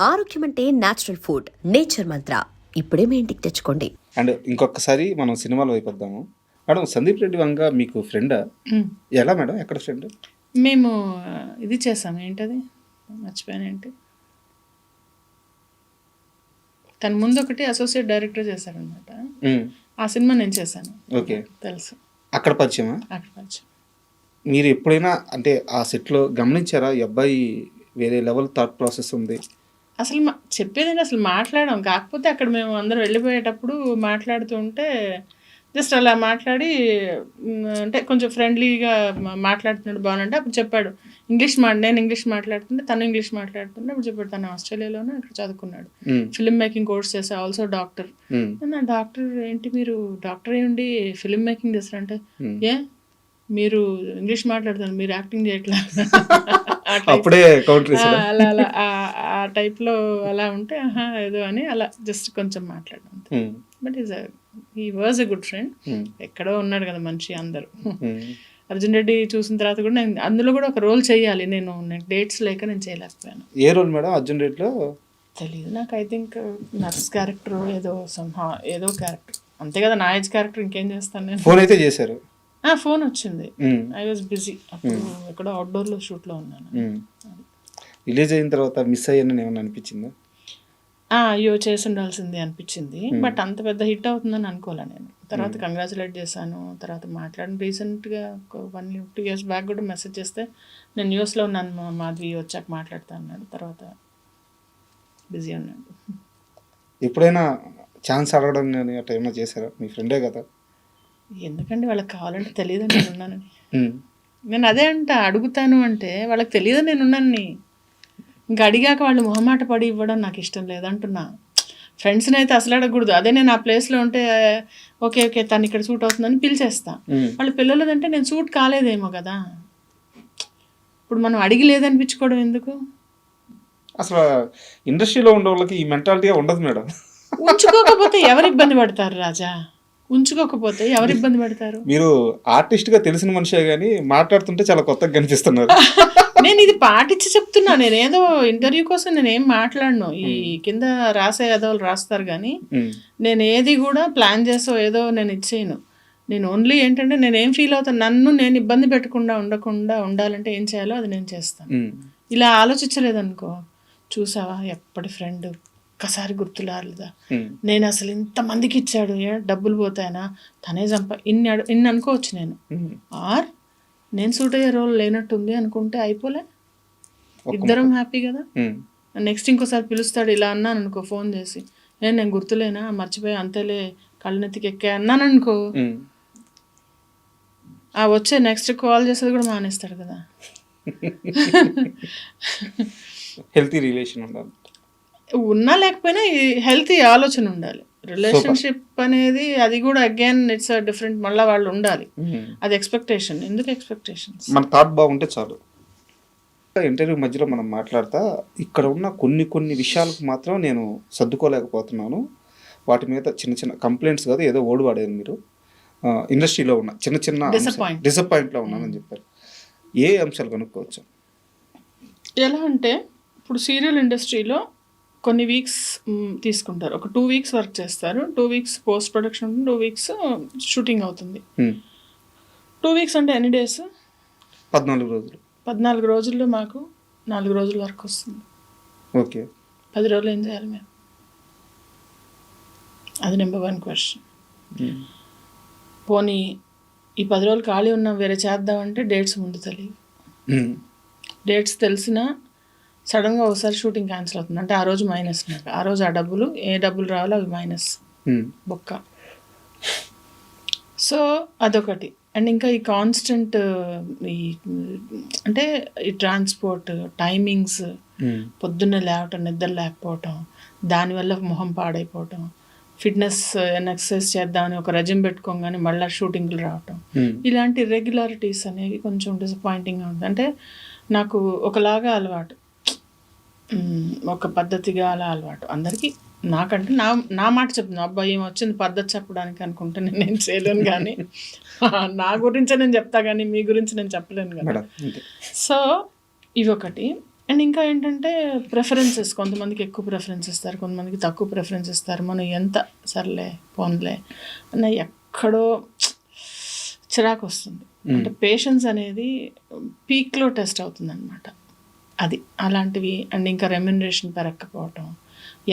ఆరోగ్యం అంటే natural food. Nature మంత్ర ఇప్పుడే మీ ఇంటికి తెచ్చుకోండి. అండ్ ఇంకొకసారి మనం సినిమాలో వైపు వద్దాము. మేడం, సందీప్ రెడ్డి వంగ మీకు ఫ్రెండా? ఎలా మేడం, ఎక్కడ ఫ్రెండ్? మేము ఇది చేసాము, ఏంటది మర్చిపోయాను, ఏంటి తన ముందు ఒకటి అసోసియేట్ డైరెక్టర్ చేశారనమాట. ఆ సినిమా నేను చేశాను. ఓకే, తెలుసు. అక్కడ పరిచయమా? అక్కడ పరిచయం. మీరు ఎప్పుడైనా అంటే ఆ సెట్లో గమనించారా ఈ అబ్బాయి వేరే లెవెల్ థాట్ ప్రాసెస్ ఉంది? అసలు చెప్పేదండి, అసలు మాట్లాడాం. కాకపోతే అక్కడ మేము అందరం వెళ్ళిపోయేటప్పుడు మాట్లాడుతూ ఉంటే జస్ట్ అలా మాట్లాడి అంటే కొంచెం ఫ్రెండ్లీగా మాట్లాడుతున్నాడు బాగుంటే అప్పుడు చెప్పాడు నేను ఇంగ్లీష్ మాట్లాడుతుంటే తను ఇంగ్లీష్ మాట్లాడుతుంటే అప్పుడు చెప్పాడు తను ఆస్ట్రేలియాలోనే ఇక్కడ చదువుకున్నాడు, ఫిల్మ్ మేకింగ్ కోర్స్ చేసా, ఆల్సో డాక్టర్. డాక్టర్ ఏంటి, మీరు డాక్టర్ అయ్యండి ఫిల్మ్ మేకింగ్ చేస్తారంటే, ఏ మీరు ఇంగ్లీష్ మాట్లాడుతున్నారు, మీరు యాక్టింగ్ చేయట్లా అప్పుడే అలా అలా ఆ టైప్లో అలా ఉంటే ఏదో అని అలా జస్ట్ కొంచెం మాట్లాడడం. But he was a good friend. ఎక్కడో ఉన్నాడు కదా మనిషి. అందరూ అర్జున్ రెడ్డి చూసిన తర్వాత కూడా నేను అందులో కూడా ఒక రోల్ చేయాలి, నేను డేట్స్ లేక నేను చేయలేకపోయాను. ఏ రోల్ మేడం అర్జున్ రెడ్డిలో? తెలియదు నాకు. ఐ థింక్ నర్స్ క్యారెక్టర్ ఏదో క్యారెక్టర్ అంతే కదా, నా ఏజ్ క్యారెక్టర్. ఇంకేం చేస్తాను నేను. ఫోన్ అయితే చేశారు? ఫోన్ వచ్చింది. ఐ వాజ్ బిజీ అప్పుడు, ఎక్కడో అవుట్డోర్లో షూట్లో ఉన్నాను. రిలీజ్ అయిన తర్వాత మిస్ అయ్యానని ఏమన్నా అనిపించిందా? అయ్యో చేసి ఉండాల్సింది అనిపించింది. బట్ అంత పెద్ద హిట్ అవుతుందని అనుకోలే నేను. తర్వాత కంగ్రాచులేట్ చేశాను, తర్వాత మాట్లాడిన. రీసెంట్గా ఒక 1-2 years బ్యాక్ కూడా మెసేజ్ చేస్తే నేను న్యూస్లో ఉన్నాను, మాధవి వచ్చాక మాట్లాడుతా అన్నాడు. తర్వాత బిజీ ఉన్నాడు. ఎప్పుడైనా ఛాన్స్ అడగడం కానీ అట్లా ఏమైనా చేశారా? మీ ఫ్రెండే కదా. ఎందుకండి, వాళ్ళకి కావాలంటే తెలియదు నేను ఉన్నానని. నేను అదే అడుగుతాను అంటే వాళ్ళకి తెలియదు నేను ఉన్నానని. ఇంకా అడిగాక వాళ్ళు మొహమాట పడి ఇవ్వడం నాకు ఇష్టం లేదంటున్నా. ఫ్రెండ్స్ని అయితే అసలు అడగకూడదు. అదే నేను ఆ ప్లేస్లో ఉంటే ఓకే తను ఇక్కడ సూట్ అవుతుందని పిలిచేస్తా. వాళ్ళు పిల్లలదంటే నేను సూట్ కాలేదేమో కదా, ఇప్పుడు మనం అడిగి లేదనిపించుకోవడం ఎందుకు? అసలు ఇండస్ట్రీలో ఉండే వాళ్ళకి ఈ మెంటాలిటీ ఉండదు మేడం. ఉంచుకోకపోతే ఎవరు ఇబ్బంది పడతారు రాజా? ఉంచుకోకపోతే ఎవరు ఇబ్బంది పడతారు? మీరు ఆర్టిస్ట్గా తెలిసిన మనిషే కానీ మాట్లాడుతుంటే చాలా కొత్తగా కనిపిస్తున్నారు. నేను ఇది పాటించి చెప్తున్నా. నేనేదో ఇంటర్వ్యూ కోసం నేనేం మాట్లాడను. ఈ కింద రాసే ఎదవలు రాస్తారు కానీ నేను ఏది కూడా ప్లాన్ చేసో ఏదో నేను ఇచ్చేయను. నేను ఓన్లీ ఏంటంటే నేనేం ఫీల్ అవుతాను, నన్ను నేను ఇబ్బంది పెట్టకుండా ఉండాలంటే ఏం చేయాలో అది నేను చేస్తాను. ఇలా ఆలోచించలేదనుకో, చూసావా ఎప్పటి ఫ్రెండ్ ఒక్కసారి గుర్తులారుదా, నేను అసలు ఇంతమందికి ఇచ్చాడు, డబ్బులు పోతాయనా, తనే ఇన్ని అనుకోవచ్చు నేను. ఆర్ నేను సూట్ అయ్యే రోల్ లేనట్టుంది అనుకుంటే అయిపోలే, ఇద్దరం హ్యాపీ కదా. నెక్స్ట్ ఇంకోసారి పిలుస్తాడు ఇలా అన్నాను అనుకో ఫోన్ చేసి, నేను గుర్తులేనా, మర్చిపోయి అంతేలే కళ్ళనెత్తికి ఎక్కా అన్నాను అనుకో, వచ్చే నెక్స్ట్ కాల్ చేసేది కూడా మానేస్తాడు కదా. హెల్తీ రిలేషన్ ఉండాలి, ఉన్నా లేకపోయినా హెల్తీ ఆలోచన ఉండాలి. రిలేషన్షిప్ అనేది అది కూడా అగైన్ ఇట్స్ డిఫరెంట్. మళ్ళీ వాళ్ళు ఉండాలి, అది ఎక్స్పెక్టేషన్. ఎందుకు ఎక్స్పెక్టేషన్స్? మన థాట్ బాగుంటే చాలు. ఇంటర్వ్యూ మధ్యలో మనం మాట్లాడతా ఇక్కడ ఉన్న కొన్ని విషయాలకు మాత్రం నేను సర్దుకోలేకపోతున్నాను. వాటి మీద చిన్న కంప్లైంట్స్ కాదు, ఏదో ఓడి వాడేది మీరు. ఇండస్ట్రీలో ఉన్న చిన్న డిసప్పాయింట్లో ఉన్నానని చెప్పారు. ఏ అంశాలు కనుక్కోవచ్చు? ఎలా అంటే ఇప్పుడు సీరియల్ ఇండస్ట్రీలో కొన్ని వీక్స్ తీసుకుంటారు, ఒక 2 weeks వర్క్ చేస్తారు, 2 weeks పోస్ట్ ప్రొడక్షన్ ఉంటుంది, 2 weeks షూటింగ్ అవుతుంది. 2 weeks అంటే ఎన్ని డేస్? 14 రోజులు. 14 రోజుల్లో మాకు 4 రోజులు వర్క్ వస్తుంది. ఓకే, 10 రోజులు ఏం చేయాలి మేము? అది నెంబర్ 1 క్వశ్చన్. పోనీ ఈ 10 రోజులు ఖాళీ ఉన్నాం వేరే చేద్దామంటే డేట్స్ ముందు తెలియదు. డేట్స్ తెలిసినా సడన్గా ఒకసారి షూటింగ్ క్యాన్సిల్ అవుతుంది అంటే ఆ రోజు మైనస్. నాకు ఆ రోజు ఏ డబ్బులు రావాలో అవి మైనస్ బొక్క. సో అదొకటి. అండ్ ఇంకా ఈ కాన్స్టెంట్ అంటే ఈ ట్రాన్స్పోర్ట్ టైమింగ్స్, పొద్దున్నే లేవటం, నిద్ర లేకపోవటం, దానివల్ల మొహం పాడైపోవటం, ఫిట్నెస్ ఎక్సర్సైజ్ చేద్దామని ఒక రెజిమ్ పెట్టుకోగానే మళ్ళీ షూటింగ్లు రావటం, ఇలాంటి ఇర్రెగ్యులారిటీస్ అనేవి కొంచెం డిసప్పాయింటింగ్గా ఉంటుంది. అంటే నాకు ఒకలాగా అలవాటు, ఒక పద్ధతిగా అలా అలవాటు అందరికీ. నాకంటే నా మాట చెప్తున్నాను, అబ్బాయి ఏం వచ్చింది పద్ధతి చెప్పడానికి అనుకుంటే నేను చేయలేను. కానీ నా గురించే నేను చెప్తా కానీ మీ గురించి నేను చెప్పలేను కదా. సో ఇవి ఒకటి. అండ్ ఇంకా ఏంటంటే ప్రిఫరెన్సెస్, కొంతమందికి ఎక్కువ ప్రిఫరెన్స్ ఇస్తారు, కొంతమందికి తక్కువ ప్రిఫరెన్స్ ఇస్తారు. మనం ఎంత సర్లే పోన్లే అన్న ఎక్కడో చిరాకు వస్తుంది. అంటే పేషెన్స్ అనేది పీక్లో టెస్ట్ అవుతుంది అనమాట. అది అలాంటివి. అండ్ ఇంకా రెమ్యునరేషన్ పెరగకపోవటం,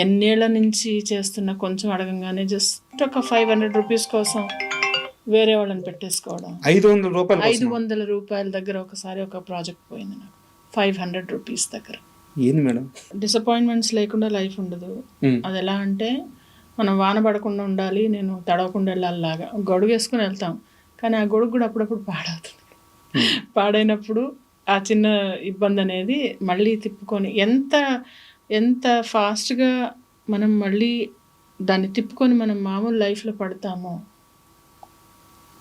ఎన్నేళ్ల నుంచి చేస్తున్న కొంచెం అడగంగానే జస్ట్ ఒక 500 రూపీస్ కోసం వేరే వాళ్ళని పెట్టేసుకోవడం. 500 రూపాయల దగ్గర ఒకసారి ఒక ప్రాజెక్ట్ పోయింది నాకు, 500 రూపీస్ దగ్గర. ఏంది మేడం? డిసప్పాయింట్మెంట్స్ లేకుండా లైఫ్ ఉండదు. అది ఎలా అంటే మనం వాన పడకుండా ఉండాలి, నేను తడవకుండా వెళ్ళాలిలాగా గొడుగు వేసుకుని వెళ్తాం, కానీ ఆ గొడుగు కూడా అప్పుడప్పుడు పాడవుతుంది. పాడైనప్పుడు ఆ చిన్న ఇబ్బంది అనేది మళ్ళీ తిప్పుకొని ఎంత ఫాస్ట్గా మనం మళ్ళీ దాన్ని తిప్పుకొని మనం మామూలు లైఫ్లో పడతామో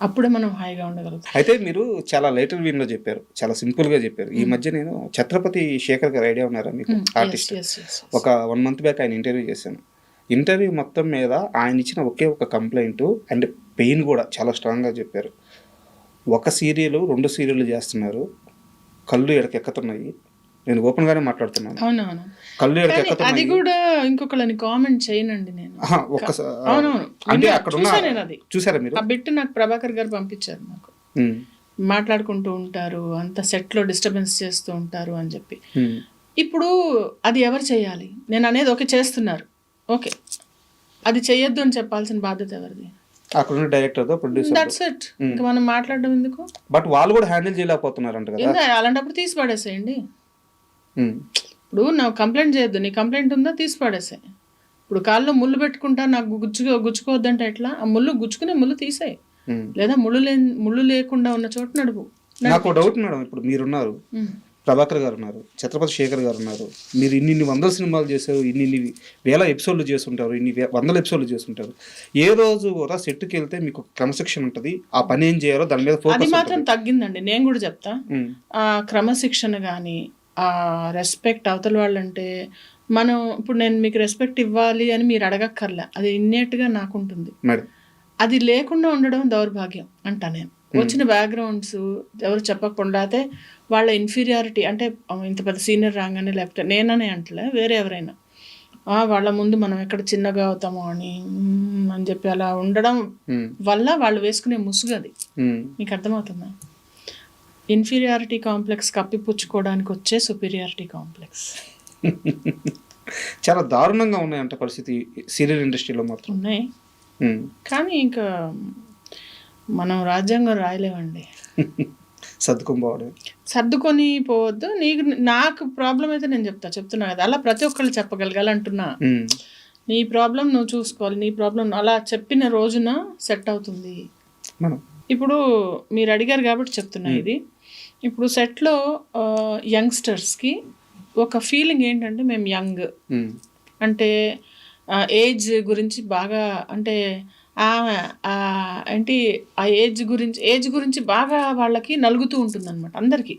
అప్పుడే మనం హాయిగా ఉండగలుగుతాం. అయితే మీరు చాలా లైటర్ వీన్లో చెప్పారు, చాలా సింపుల్గా చెప్పారు. ఈ మధ్య నేను ఛత్రపతి శేఖర్ గారు ఐడియా ఉన్నారా మీకు? ఆర్టిస్ట్. ఒక 1 month బ్యాక్ ఆయన ఇంటర్వ్యూ చేశాను. ఇంటర్వ్యూ మొత్తం మీద ఆయన ఇచ్చిన ఒకే ఒక కంప్లైంట్ అండ్ పెయిన్ కూడా చాలా స్ట్రాంగ్గా చెప్పారు. ఒక సీరియల్ 2 సీరియల్ చేస్తున్నారు, కళ్ళు ఎడకెక్కుతున్నాయి. నేను ఓపెన్గానే మాట్లాడుతున్నాను. అవునవును, కళ్ళు ఎడకెక్కుతున్నాయి. అది కూడా ఇంకొకళ్ళని కామెంట్ చేయనండి నేను. అవునవును, అంటే అక్కడ చూసారా మీరు? ఆ బిట్ నాకు ప్రభాకర్ గారు పంపించారు. నాకు మాట్లాడుకుంటూ ఉంటారు, అంత సెట్లో డిస్టర్బెన్స్ చేస్తూ ఉంటారు అని చెప్పి. ఇప్పుడు అది ఎవరు చేయాలి? నేను అనేది ఓకే చేస్తున్నారు, ఓకే, అది చెయ్యొద్దు అని చెప్పాల్సిన బాధ్యత ఎవరిది? అక్కడ డైరెక్టర్, ప్రొడ్యూసర్. That's it. ఇంకా మనం మాట్లాడడం ఎందుకు? బట్ వాళ్ళు కూడా హ్యాండిల్ చేయలేకపోతున్నారు అంట కదా. అలాంటప్పుడు తీసి పడేసేయండి. ఇప్పుడు నాకు కంప్లైంట్ చేయొద్దు, నీ కంప్లైంట్ ఉందా తీసి పడేసాయి. ఇప్పుడు కాల్లో ముళ్ళు పెట్టుకుంటా, నాకు గుచ్చుకోవద్దంటే ఎట్లా? ఆ ముళ్ళు గుచ్చుకునే ముళ్ళు తీసేయి, లేదా ముళ్ళు లేకుండా ఉన్న చోట నడుపు. నాకు డౌట్ మేడం, ఇప్పుడు మీరున్నారు, ప్రభాకర్ గారు ఉన్నారు, ఛత్రపతి శేఖర్ గారు ఉన్నారు, మీరు ఇన్ని 100 సినిమాలు చేశారు, ఇన్ని వేల ఎపిసోడ్లు చేస్తుంటారు, ఇన్ని 100 ఎపిసోడ్లు చేస్తుంటారు. ఏ రోజు కూడా సెట్కి వెళ్తే మీకు క్రమశిక్షణ ఉంటుంది, ఆ పని ఏం చేయాలో దాని మీద ఫోకస్. అది మాత్రం తగ్గిందండి, నేను కూడా చెప్తా. ఆ క్రమశిక్షణ కానీ ఆ రెస్పెక్ట్ అవతల వాళ్ళంటే, మనం ఇప్పుడు నేను మీకు రెస్పెక్ట్ ఇవ్వాలి అని మీరు అడగక్కర్లే, అది ఇన్నేట్గా నాకు ఉంటుంది. అది లేకుండా ఉండడం దౌర్భాగ్యం అంట నేను. వచ్చిన బ్యాక్గ్రౌండ్స్ ఎవరు చెప్పకుండా అయితే వాళ్ళ ఇన్ఫీరియారిటీ, అంటే ఇంత పెద్ద సీనియర్ రాగానే, లేకపోతే నేననే అంటలే, వేరే ఎవరైనా వాళ్ళ ముందు మనం ఎక్కడ చిన్నగా అవుతామో అని చెప్పి అలా ఉండడం వల్ల వాళ్ళు వేసుకునే ముసుగు అది. మీకు అర్థమవుతుందా? ఇన్ఫీరియారిటీ కాంప్లెక్స్ కప్పిపుచ్చుకోవడానికి వచ్చే సుపీరియారిటీ కాంప్లెక్స్. చాలా దారుణంగా ఉన్నాయంట పరిస్థితి సీరియల్ ఇండస్ట్రీలో మాత్రం. ఉన్నాయి, కానీ ఇంకా మనం రాజ్యాంగం రాయలేమండి. సర్దుకొని పోవద్దు. నాకు ప్రాబ్లం అయితే నేను చెప్తున్నా కదా, అలా ప్రతి ఒక్కళ్ళు చెప్పగలగాలంటున్నా. నీ ప్రాబ్లం నువ్వు చూసుకోవాలి, నీ ప్రాబ్లం అలా చెప్పిన రోజున సెట్ అవుతుంది. ఇప్పుడు మీరు అడిగారు కాబట్టి చెప్తున్నా ఇది. ఇప్పుడు సెట్లో యంగ్స్టర్స్కి ఒక ఫీలింగ్ ఏంటంటే, మేము యంగ్ అంటే ఏజ్ గురించి బాగా, అంటే ఏంటి ఆ ఏజ్ గురించి బాగా వాళ్ళకి నలుగుతూ ఉంటుంది అనమాట అందరికి.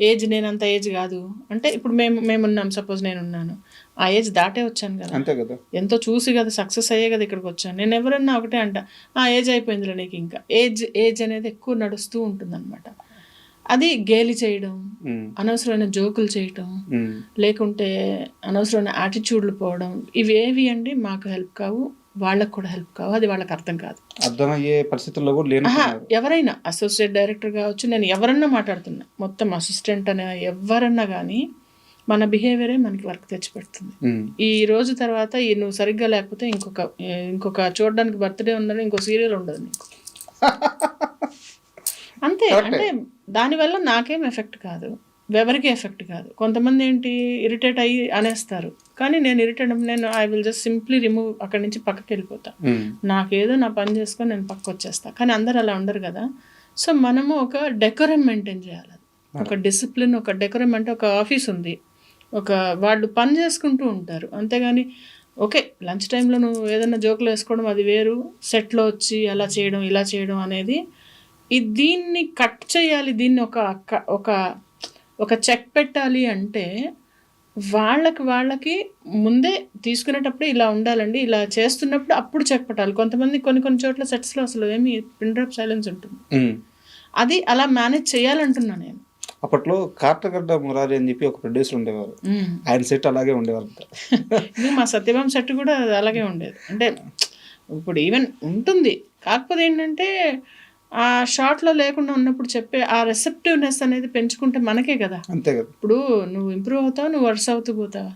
ఏజ్ నేనంత ఏజ్ కాదు అంటే, ఇప్పుడు మేమున్నాం, సపోజ్ నేనున్నాను, ఆ ఏజ్ దాటే వచ్చాను కదా, ఎంతో చూసి కదా సక్సెస్ అయ్యే కదా ఇక్కడికి వచ్చాను. నేను ఎవరన్నా ఒకటే అంట, ఆ ఏజ్ అయిపోయిందిలే నీకు, ఇంకా ఏజ్ అనేది ఎక్కువ నడుస్తూ ఉంటుంది అనమాట. అది గేలి చేయడం, అనవసరమైన జోకులు చేయటం, లేకుంటే అనవసరమైన యాటిట్యూడ్లు పోవడం, ఇవేవి అండి మాకు హెల్ప్ కావు, వాళ్ళకు కూడా హెల్ప్ కావు. అది వాళ్ళకి అర్థం కాదు, అర్థమయ్యే పరిస్థితుల్లో కూడా లేదు. ఎవరైనా అసోసియేట్ డైరెక్టర్ కావచ్చు, నేను ఎవరన్నా మాట్లాడుతున్నా, మొత్తం అసిస్టెంట్ అనే ఎవరన్నా కానీ మన బిహేవియరే మనకి వర్క్ తెచ్చిపెడుతుంది. ఈ రోజు తర్వాత నువ్వు సరిగ్గా లేకపోతే ఇంకొక చూడడానికి బర్త్డే ఉందని ఇంకో సీరియల్ ఉండదు నీకు. అంతే. అంటే దానివల్ల నాకేం ఎఫెక్ట్ కాదు, ఎవరికి ఎఫెక్ట్ కాదు. కొంతమంది ఏంటి ఇరిటేట్ అయ్యి అనేస్తారు, కానీ నేను I will just simply remove, అక్కడి నుంచి పక్కకి వెళ్ళిపోతా. నాకేదో నా పని చేసుకొని నేను పక్కకు వచ్చేస్తా. కానీ అందరు అలా ఉండరు కదా. సో మనము ఒక డెకోరం మెయింటైన్ చేయాలి, ఒక డిసిప్లిన్, ఒక డెకోరం. అంటే ఒక ఆఫీస్ ఉంది, వాళ్ళు పని చేసుకుంటూ ఉంటారు, అంతేగాని ఓకే లంచ్ టైంలో నువ్వు ఏదైనా జోకులు వేసుకోవడం అది వేరు, సెట్లో వచ్చి అలా చేయడం ఇలా చేయడం అనేది దీన్ని కట్ చేయాలి. దీన్ని ఒక చెక్ పెట్టాలి అంటే వాళ్ళకి ముందే తీసుకునేటప్పుడు ఇలా ఉండాలండి, ఇలా చేస్తున్నప్పుడు అప్పుడు చెక్ పెట్టాలి. కొంతమంది కొన్ని చోట్ల సెట్స్లో అసలు ఏమి పిన్ డ్రాప్ సైలెన్స్ ఉంటుంది, అది అలా మేనేజ్ చేయాలంటున్నా నేను. అప్పట్లో కాట్రగడ్డ మురారి అని చెప్పి ఒక ప్రొడ్యూసర్ ఉండేవారు. ఆయన సెట్ అలాగే ఉండేవారు. ఇది మా సత్యభామ సెట్ కూడా అలాగే ఉండేది. అంటే ఇప్పుడు ఈవెన్ ఉంటుంది, కాకపోతే ఏంటంటే ఆ షార్ట్లో లేకుండా ఉన్నప్పుడు చెప్పే ఆ రెసెప్టివ్నెస్ అనేది పెంచుకుంటే మనకే కదా. అంతే కదా. ఇప్పుడు నువ్వు ఇంప్రూవ్ అవుతావు, నువ్వు వర్స్ అవుతూ పోతావా,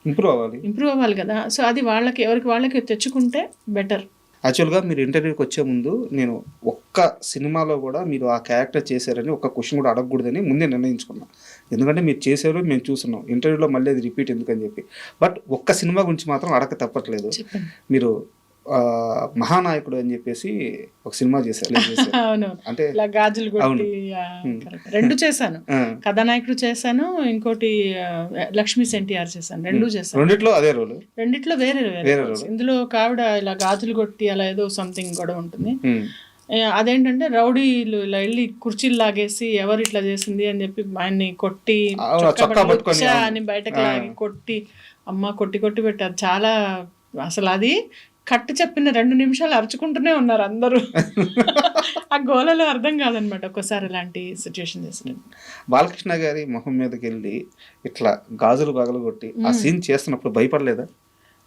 ఇంప్రూవ్ అవ్వాలి కదా. సో అది వాళ్ళకి ఎవరికి వాళ్ళకి తెచ్చుకుంటే బెటర్. యాక్చువల్గా మీరు ఇంటర్వ్యూకి వచ్చే ముందు నేను ఒక్క సినిమాలో కూడా మీరు ఆ క్యారెక్టర్ చేశారని ఒక్క క్వశ్చన్ కూడా అడగకూడదని ముందే నిర్ణయించుకున్నాను. ఎందుకంటే మీరు చేశారు, మేము చూస్తున్నాం, ఇంటర్వ్యూలో మళ్ళీ అది రిపీట్ ఎందుకని చెప్పి. బట్ ఒక్క సినిమా గురించి మాత్రం అడగ తప్పట్లేదు. మీరు మహానాయకుడు అని చెప్పేసి ఒక సినిమా చేశారు. అంటే గాజులు కొట్టి రెండు చేశాను. కథానాయకుడు చేశాను, ఇంకోటి లక్ష్మీ ఎన్టీఆర్ చేశాను. రెండు చేశాను. రెండిట్లో అదే రోల్, రెండిట్లో వేరే రోల్. ఇందులో ఒక ఆవిడ ఇలా గాజులు కొట్టి అలా ఏదో సంథింగ్ కూడా ఉంటుంది. అదేంటంటే రౌడీలు ఇలా వెళ్ళి కుర్చీలు లాగేసి ఎవరు ఇట్లా చేసింది అని చెప్పి ఆయన్ని కొట్టి అని బయటకు లాగి కొట్టి అమ్మ కొట్టి కొట్టి పెట్టారు. చాలా అసలు అది కట్టు చెప్పిన 2 నిమిషాలు అరుచుకుంటూనే ఉన్నారు అందరూ. ఆ గోలలో అర్థం కాదనమాట ఒక్కోసారి ఇలాంటి సిచ్యువేషన్ చేసినట్టు. బాలకృష్ణ గారి మొహం మీదకి వెళ్ళి ఇట్లా గాజులు పగలు కొట్టి ఆ సీన్ చేస్తున్నప్పుడు భయపడలేదా?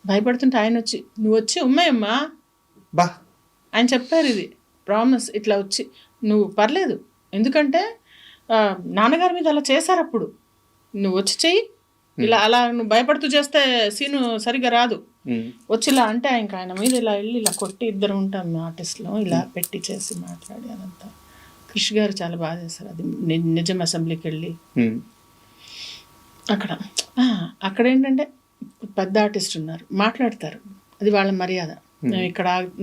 భయపడుతుంటే ఆయన వచ్చి నువ్వు వచ్చి ఉమ్మాయమ్మా బా ఆయన చెప్పారు, ఇది ప్రామిస్, ఇట్లా వచ్చి నువ్వు పర్లేదు, ఎందుకంటే నాన్నగారి మీద అలా చేశారు, అప్పుడు నువ్వు వచ్చి చెయ్యి, ఇలా అలా నువ్వు భయపడుతూ చేస్తే సీను సరిగ్గా రాదు, వచ్చి ఇలా అంటే ఇంకా ఆయన మీద ఇలా వెళ్ళి ఇలా కొట్టి, ఇద్దరు ఉంటాం ఆర్టిస్ట్లో, ఇలా పెట్టి చేసి మాట్లాడి అదంతా. కృషి గారు చాలా బాగా చేశారు అది. నిజం అసెంబ్లీకి వెళ్ళి అక్కడ ఏంటంటే పెద్ద ఆర్టిస్ట్ ఉన్నారు, మాట్లాడతారు, అది వాళ్ళ మర్యాద.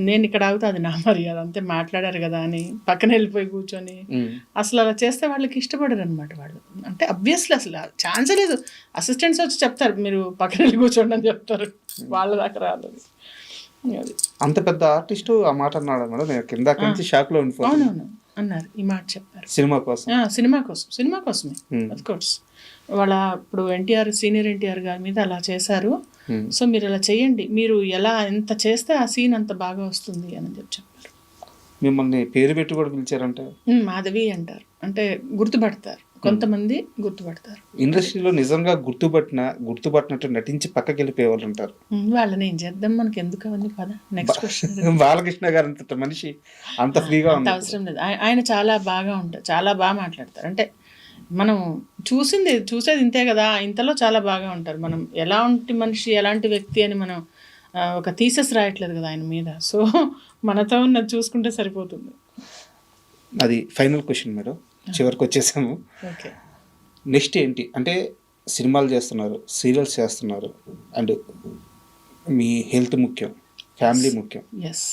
నేను ఇక్కడ ఆగుతా, అది నా మర్యాద, అంతే, మాట్లాడారు కదా అని పక్కన వెళ్ళిపోయి కూర్చొని అసలు అలా చేస్తే వాళ్ళకి ఇష్టపడరు అనమాట వాళ్ళు. అంటే అబ్వియస్లీ అసలు ఛాన్సే లేదు. అసిస్టెంట్స్ వచ్చి చెప్తారు మీరు పక్కన వెళ్ళి కూర్చోండి అని చెప్తారు, వాళ్ళ దాకా రాదు. అది అంత పెద్ద ఆర్టిస్ట్ ఆ మాట అన్నాడు మేడం, నేను కింద నుంచి షాక్ లో ఉండిపోయాను. అవునవును అన్నారు, ఈ మాట చెప్పారు. సినిమా కోసమే అఫ్ కోర్స్. వాళ్ళ ఇప్పుడు సీనియర్ ఎన్టీఆర్ గారి మీద అలా చేశారు, సో మీరు అలా చేయండి, మీరు ఎలా ఎంత చేస్తే ఆ సీన్ అంత బాగా వస్తుంది అని చెప్పారు. మిమ్మల్ని పేరు పెట్టి కూడా పిలిచారంటే మాధవి అంటారు, అంటే గుర్తుపడతారు, కొంతమంది గుర్తుపడతారు. ఇండస్ట్రీలో నిజంగా గుర్తుపట్టినట్టు నటించి పక్కకి వెళ్ళిపోయేవాళ్ళు ఉంటారు. వాళ్ళని ఏం చేద్దాం, మనకి ఎందుకు అవన్నీ పద. Next question. బాలకృష్ణ గారు అంత మనిషి అంత ఫ్రీగా అవసరం లేదు. ఆయన చాలా బాగా ఉంటారు, చాలా బాగా మాట్లాడతారు. అంటే మనం చూసేది ఇంతే కదా, ఇంతలో చాలా బాగా ఉంటారు. మనం ఎలాంటి మనిషి, ఎలాంటి వ్యక్తి అని మనం ఒక థీసెస్ రాయట్లేదు కదా ఆయన మీద. సో మనతో ఉన్నది చూసుకుంటే సరిపోతుంది. అది ఫైనల్ క్వశ్చన్ మేడం, చివరికి వచ్చేసాము. ఓకే, నెక్స్ట్ ఏంటి అంటే సినిమాలు చేస్తున్నారు, సీరియల్స్ చేస్తున్నారు, అండ్ మీ హెల్త్ ముఖ్యం, ఫ్యామిలీ ముఖ్యం. ఎస్.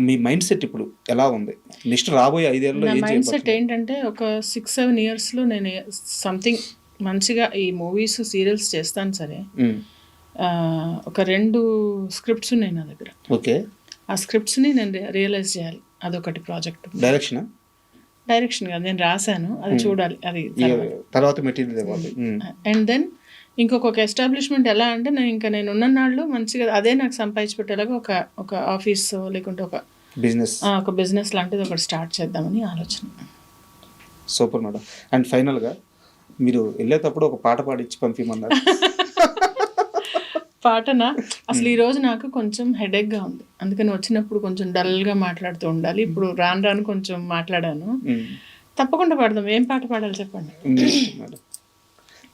మీ మైండ్ సెట్ ఇప్పుడు ఎలా ఉంది? నెక్స్ట్ రాబోయే 5 ఏళ్ళలో నా మైండ్ సెట్ ఏంటంటే ఒక 6-7 ఇయర్స్లో నేను సంథింగ్ మంచిగా ఈ మూవీస్ సీరియల్స్ చేస్తాను సరే. ఒక 2 స్క్రిప్ట్స్ ఉన్నాయి నా దగ్గర. ఓకే. ఆ స్క్రిప్ట్స్ని నేను రియలైజ్ చేయాలి, అదొకటి ప్రాజెక్ట్. డైరెక్షన్ కాదు, నేను రాశాను, అది చూడాలి, అది తర్వాత మెటీరియల్. అండ్ దెన్ ఇంకొక ఎస్టాబ్లిష్మెంట్ ఎలా అంటే నేను ఉన్న నాళ్ళు మంచిగా అదే నాకు సంపాదించి పెట్టేలాగా ఒక ఆఫీస్ లేకుంటే ఒక బిజినెస్ లాంటిది ఒకటి స్టార్ట్ చేద్దామని ఆలోచన. Super madam. అండ్ ఫైనల్గా మీరు వెళ్ళేటప్పుడు ఒక పాట పాడిచ్చి పంపించమన్నారు. పాటనా? అసలు ఈరోజు నాకు కొంచెం హెడేక్గా ఉంది, అందుకని వచ్చినప్పుడు కొంచెం డల్గా మాట్లాడుతూ ఉండాలి. ఇప్పుడు రాను కొంచెం మాట్లాడాను. తప్పకుండా పాడదాం. ఏం పాట పాడాలి చెప్పండి.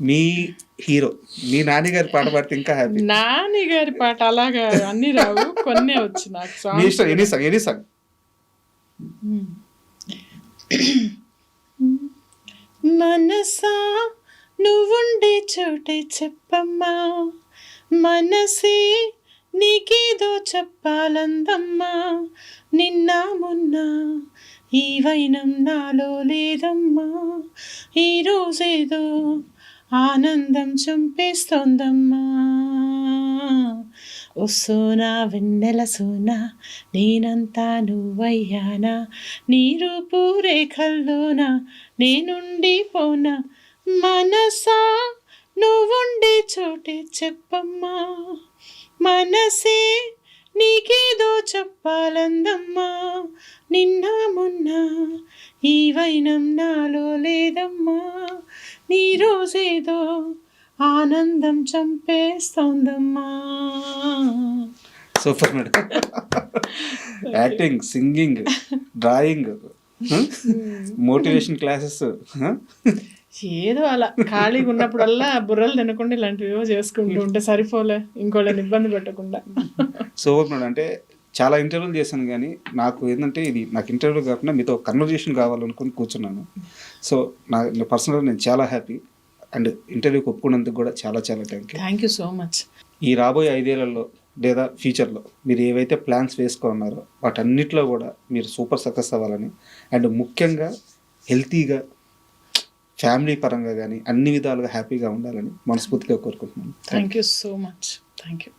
మీ హీరో, మీ నాన్నగారి పాట పాడితే ఇంకా హ్యాపీ. నాన్నగారి పాట అలాగా అన్ని రావు, కొన్నే వచ్చు నాకు. Any song. మనసా నువ్వుండే చోటే చెప్పమ్మా, మనసే నీకేదో చెప్పాలందమ్మా, నిన్న మొన్న ఈ వైనం నాలో లేదమ్మా, ఈరోజేదో ఆనందం చంపేస్తోందమ్మా, ఓ సోనా వెన్నెల సోనా నేనంతా నువ్వయ్యానా, నీ రూపు రేఖల్లోనా నేనుండిపోనా, మనసా నువ్వుండే చోటే చెప్పమ్మా, మనసే నీకేదో చెప్పాలందమ్మా, నిన్న మొన్న ఈ వైనం నాలో లేదమ్మా, నీ రోజేదో ఆనందం చంపేస్తోందమ్మా. Super madam. Acting, singing, drawing, motivation classes, ఏదో అలా ఖాళీగా ఉన్నప్పుడల్లా బుర్రలు తినకుండా ఇలాంటివి చేసుకుంటూ ఉంటే సరిపోలే, ఇంకోళ్ళని ఇబ్బంది పెట్టకుండా. Super madam. అంటే చాలా ఇంటర్వ్యూలు చేశాను కానీ నాకు ఏంటంటే ఇది నాకు ఇంటర్వ్యూ కాకుండా మీతో కన్వర్జేషన్ కావాలనుకుని కూర్చున్నాను. సో నా పర్సనల్గా నేను చాలా హ్యాపీ అండ్ ఇంటర్వ్యూకి ఒప్పుకున్నందుకు కూడా చాలా చాలా థ్యాంక్ యూ సో మచ్. ఈ రాబోయే 5 ఏళ్లలో లేదా ఫ్యూచర్లో మీరు ఏవైతే ప్లాన్స్ వేసుకున్నారో వాటన్నిటిలో కూడా మీరు సూపర్ సక్సెస్ అవ్వాలని అండ్ ముఖ్యంగా హెల్తీగా ఫ్యామిలీ పరంగా కానీ అన్ని విధాలుగా హ్యాపీగా ఉండాలని మనస్ఫూర్తిగా కోరుకుంటున్నాను. Thank you so much. Thank you.